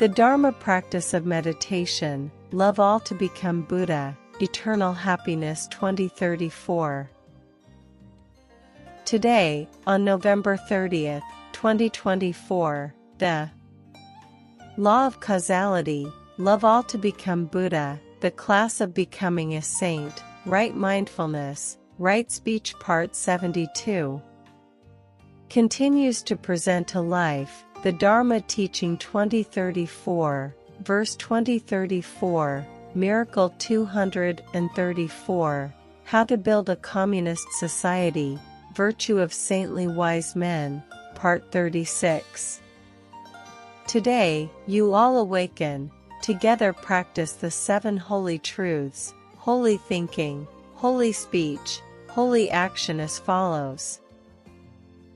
The Dharma practice of meditation, love all to become Buddha, eternal happiness 2034. Today, on November 30th, 2024, the Law of Causality, love all to become Buddha, the class of becoming a saint, right mindfulness, right speech part 72. Continues to present to life, the Dharma teaching 2034, verse 2034, Miracle 234, How to Build a Communist Society, Virtue of Saintly Wise Men, part 36. Today, you all awaken, together practice the 7 holy truths, holy thinking, holy speech, holy action as follows.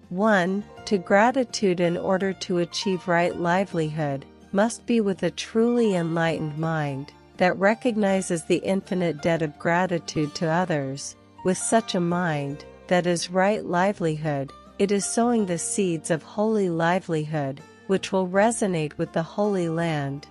1. To gratitude in order to achieve right livelihood, must be with a truly enlightened mind, that recognizes the infinite debt of gratitude to others. With such a mind, that is right livelihood, it is sowing the seeds of holy livelihood, which will resonate with the Holy Land.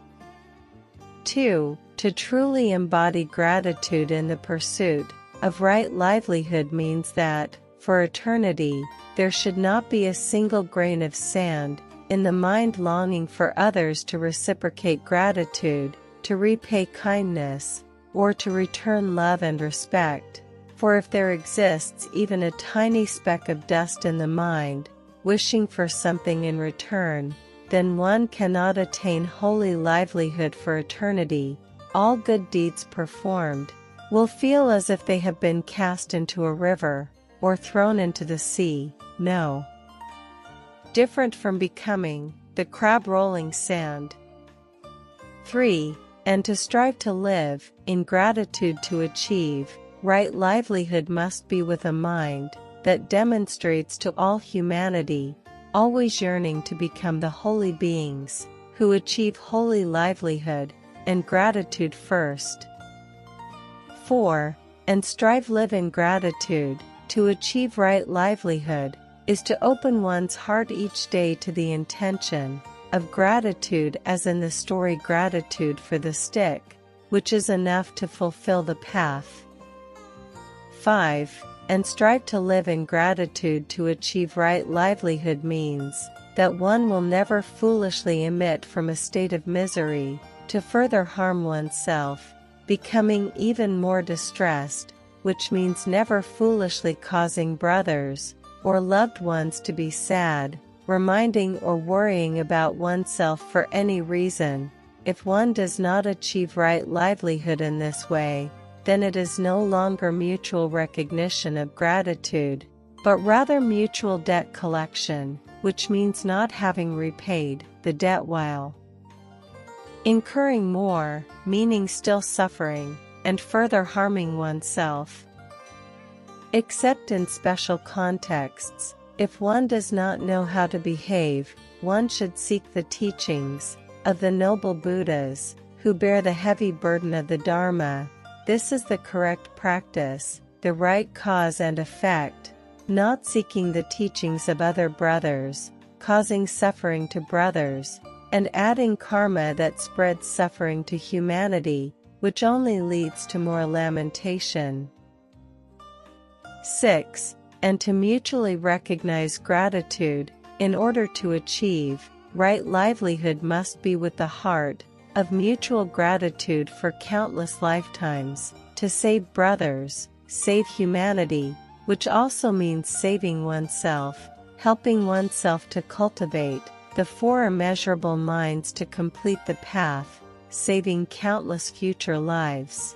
2. To truly embody gratitude in the pursuit of right livelihood means that, for eternity, there should not be a single grain of sand in the mind longing for others to reciprocate gratitude, to repay kindness, or to return love and respect. For if there exists even a tiny speck of dust in the mind, wishing for something in return, then one cannot attain holy livelihood for eternity. All good deeds performed will feel as if they have been cast into a river, or thrown into the sea. No different from becoming the crab rolling sand. 3. And to strive to live in gratitude to achieve right livelihood must be with a mind that demonstrates to all humanity, always yearning to become the holy beings who achieve holy livelihood and gratitude first. 4. And strive live in gratitude to achieve right livelihood is to open one's heart each day to the intention of gratitude, as in the story Gratitude for the Stick, which is enough to fulfill the path. 5. And strive to live in gratitude to achieve right livelihood means that one will never foolishly emit from a state of misery to further harm oneself, becoming even more distressed, which means never foolishly causing brothers or loved ones to be sad, reminding or worrying about oneself for any reason. If one does not achieve right livelihood in this way, then it is no longer mutual recognition of gratitude, but rather mutual debt collection, which means not having repaid the debt while incurring more, meaning still suffering, and further harming oneself. Except in special contexts, if one does not know how to behave, one should seek the teachings of the noble Buddhas, who bear the heavy burden of the Dharma. This is the correct practice, the right cause and effect, not seeking the teachings of other brothers, causing suffering to brothers, and adding karma that spreads suffering to humanity, which only leads to more lamentation. 6. And to mutually recognize gratitude, in order to achieve right livelihood must be with the heart of mutual gratitude for countless lifetimes, to save brothers, save humanity, which also means saving oneself, helping oneself to cultivate the 4 immeasurable minds to complete the path, saving countless future lives.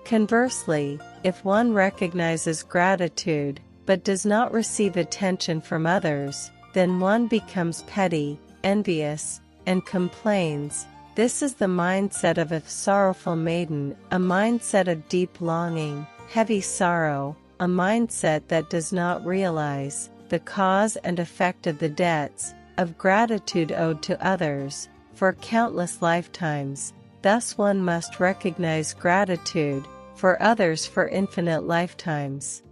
Conversely, if one recognizes gratitude, but does not receive attention from others, then one becomes petty, envious, and complains. This is the mindset of a sorrowful maiden, a mindset of deep longing, heavy sorrow, a mindset that does not realize the cause and effect of the debts of gratitude owed to others for countless lifetimes. Thus one must recognize gratitude for others for infinite lifetimes.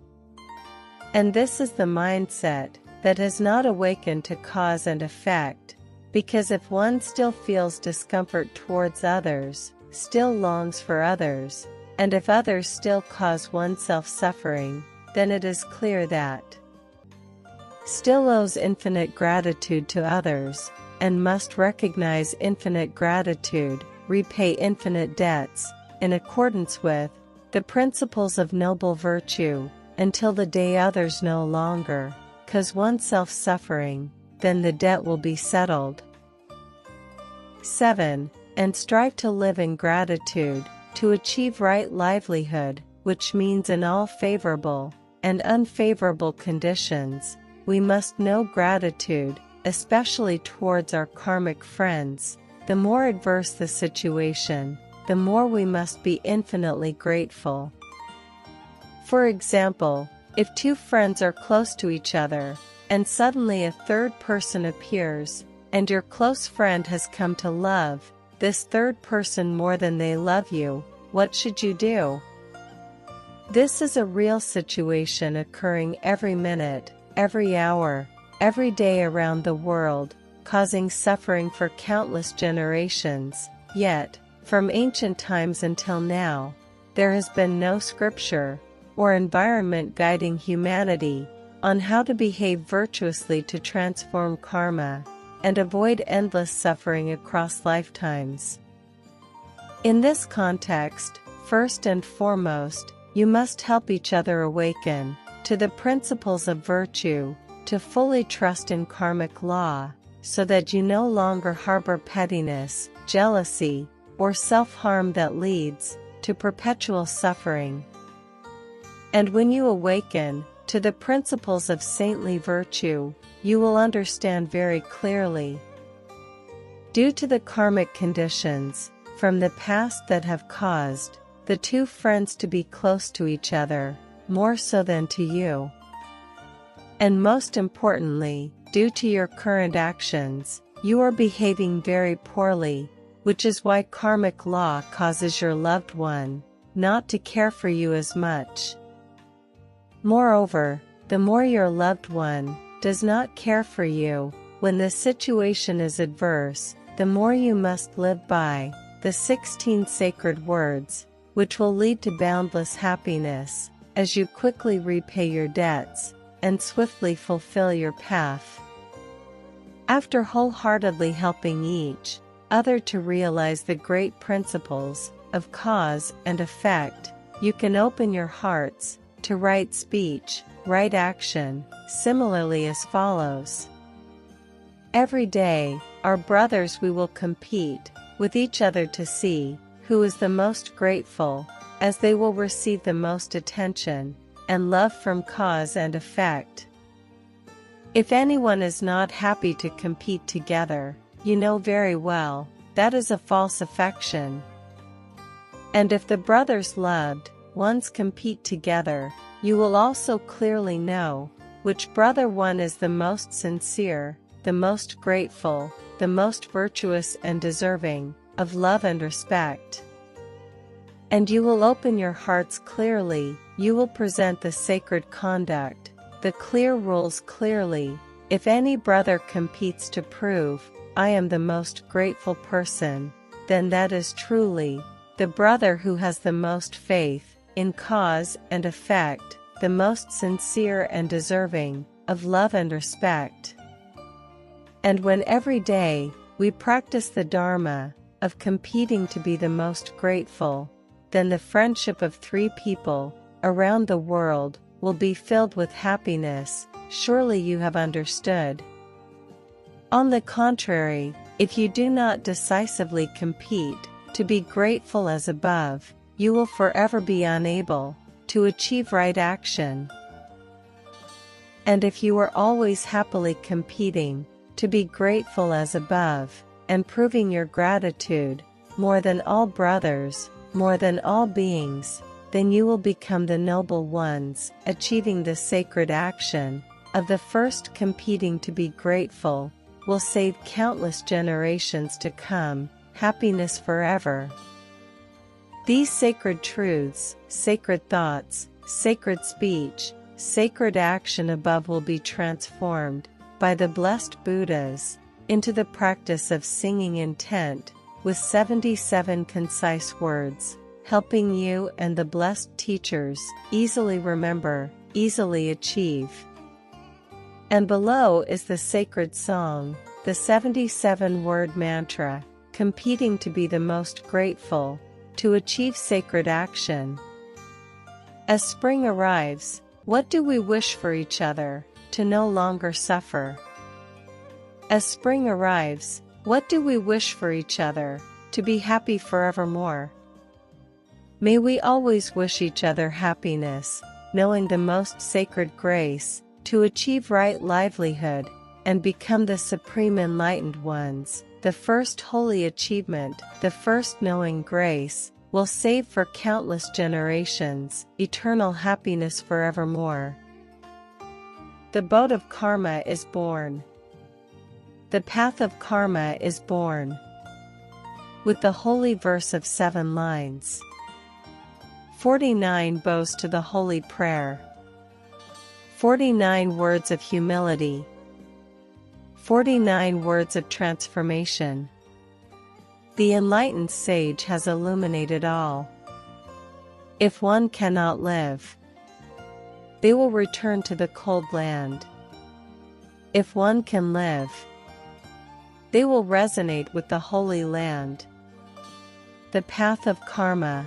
And this is the mindset that has not awakened to cause and effect, Because if one still feels discomfort towards others, still longs for others, and if others still cause oneself suffering, then it is clear that still owes infinite gratitude to others, and must recognize infinite gratitude, repay infinite debts, in accordance with the principles of noble virtue, until the day others no longer cause oneself suffering, then the debt will be settled. 7. And strive to live in gratitude, to achieve right livelihood, which means in all favorable and unfavorable conditions, we must know gratitude, especially towards our karmic friends. The more adverse the situation, the more we must be infinitely grateful. For example, if two friends are close to each other, and suddenly a third person appears, and your close friend has come to love this third person more than they love you, what should you do? This is a real situation occurring every minute, every hour, every day around the world, causing suffering for countless generations. Yet, from ancient times until now, there has been no scripture or environment guiding humanity on how to behave virtuously to transform karma and avoid endless suffering across lifetimes. In this context, first and foremost, you must help each other awaken to the principles of virtue, to fully trust in karmic law, so that you no longer harbor pettiness, jealousy, or self-harm that leads to perpetual suffering. And when you awaken to the principles of saintly virtue, you will understand very clearly. Due to the karmic conditions from the past that have caused the two friends to be close to each other, more so than to you. And most importantly, due to your current actions, you are behaving very poorly, which is why karmic law causes your loved one not to care for you as much. Moreover, the more your loved one does not care for you when the situation is adverse, the more you must live by the 16 sacred words, which will lead to boundless happiness, as you quickly repay your debts and swiftly fulfill your path. After wholeheartedly helping each other to realize the great principles of cause and effect, you can open your hearts to right speech, right action, similarly as follows. Every day, our brothers, we will compete with each other to see who is the most grateful, as they will receive the most attention and love from cause and effect. If anyone is not happy to compete together, you know very well that is a false affection. And if the brothers loved ones compete together, you will also clearly know which brother one is the most sincere, the most grateful, the most virtuous and deserving of love and respect. And you will open your hearts clearly, you will present the sacred conduct, the clear rules clearly. If any brother competes to prove, I am the most grateful person, then that is truly the brother who has the most faith in cause and effect, the most sincere and deserving of love and respect. And when every day we practice the Dharma of competing to be the most grateful, then the friendship of three people around the world will be filled with happiness. Surely you have understood. On the contrary, if you do not decisively compete to be grateful as above, you will forever be unable to achieve right action. And if you are always happily competing to be grateful as above, and proving your gratitude more than all brothers, more than all beings, then you will become the noble ones, achieving the sacred action of the first. Competing to be grateful will save countless generations to come, happiness forever. These sacred truths, sacred thoughts, sacred speech, sacred action above will be transformed by the blessed Buddhas into the practice of singing intent, with 77 concise words, helping you and the blessed teachers easily remember, easily achieve. And below is the sacred song, the 77-word mantra, competing to be the most grateful, to achieve sacred action. As spring arrives, what do we wish for each other? To no longer suffer. As spring arrives, what do we wish for each other? To be happy forevermore. May we always wish each other happiness, knowing the most sacred grace, to achieve right livelihood, and become the supreme enlightened ones. The first holy achievement, the first knowing grace, will save for countless generations, eternal happiness forevermore. The boat of karma is born. The path of karma is born. With the holy verse of 7 lines. 49 bows to the holy prayer. 49 words of humility. 49 words of transformation. The enlightened sage has illuminated all. If one cannot live, they will return to the cold land. If one can live, they will resonate with the holy land. The path of karma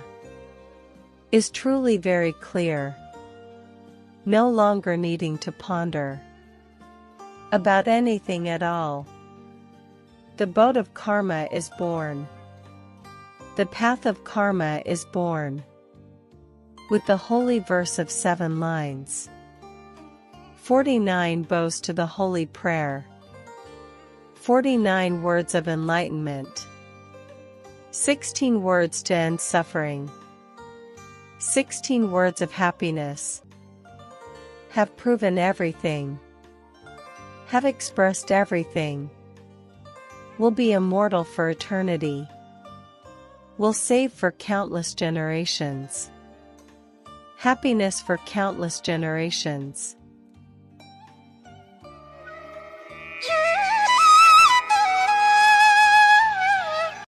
is truly very clear, no longer needing to ponder about anything at all. The boat of karma is born. The path of karma is born. With the holy verse of 7 lines. 49 bows to the holy prayer. 49 words of enlightenment. 16 words to end suffering. 16 words of happiness. Have proven everything. Have expressed everything. Will be immortal for eternity. Will save for countless generations. Happiness for countless generations.